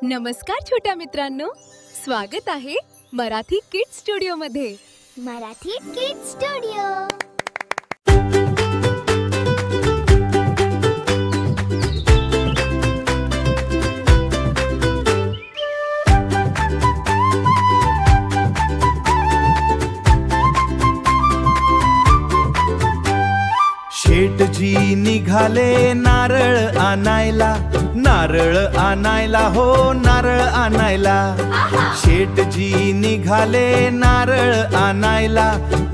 नमस्कार छोट्या मित्रांनो, स्वागत आहे मराठी किड्स स्टुडिओ मध्ये. Marathi kids studio. शेठजी निघाले नारळ आणायला, नारळ आणायला हो नारळ आणायला. शेठजी निघाले नारळ आणायला,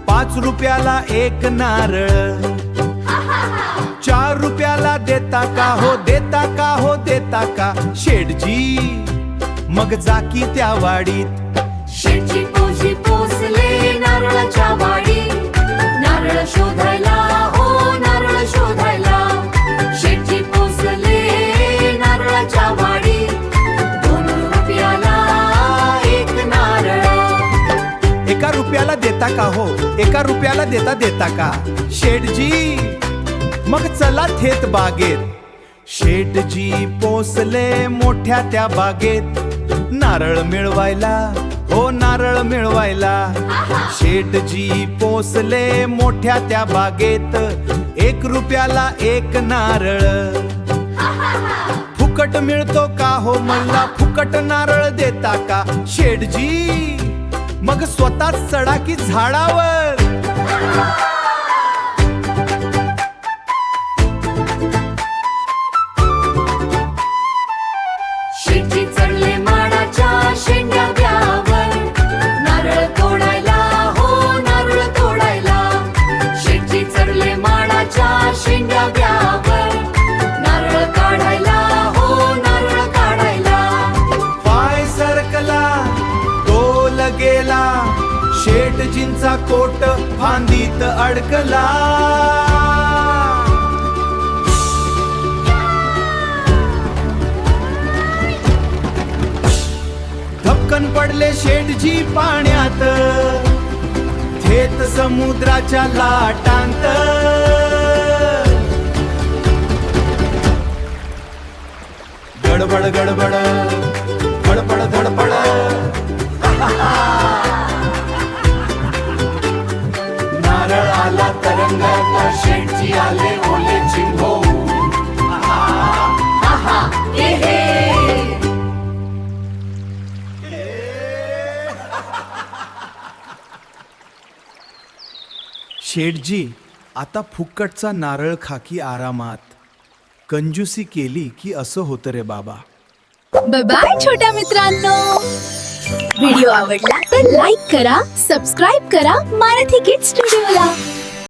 5 रुपयाला एक नारळ. 4 रुपयाला देता का हो, देता का हो, देता का शेठजी. मग जाकी त्या वाडीत. शेठजी पोजी पोचले नारळाच्या वाडीत, नारळ शोधायला हो नारळ शोधायला. शेठजी पोचले नारळाच्या वाडीत, 2 रुपयाला एक नारळ. 1 रुपयाला देता का हो, 1 रुपयाला देता का शेठजी. मग चला थेट बागेत. शेठजी पोचले मोठ्या त्या बागेत, नारळ मिळवायला हो नारळ मिळवायला. शेठजी पोचले मोठ्या त्या बागेत, 1 रुपयाला एक नारळ. फुकट मिळतो का हो मला, फुकट नारळ देता का शेठजी. मग स्वतःच चढा की झाडावर. शेठजी चढले माडाच्या शेंड्यावर, नारळ तोडायला हो नारळ तोडायला. शेठजी चढले माडाच्या शेंड्यावर, नारळ काढायला हो नारळ काढायला. पाय सरकला तोल गेला, शेठजींचा कोट फांदीत अडकला. धपकन पडले शेठजी पाण्यात, थेट समुद्राच्या लाटांत. गडबड गडबड धडपड धडपड. नारळ आला तरंगात, शेठजी आले ओले चिंबो. शेठजी आता फुक्कटचा नारळ खाकी आरामात. कंजूसी केली की असं होतं रे बाबा. बाय बाय छोट्या मित्रांनो. व्हिडिओ आवडला तर लाईक करा, सबस्क्राईब करा मराठी किड्स स्टुडिओला.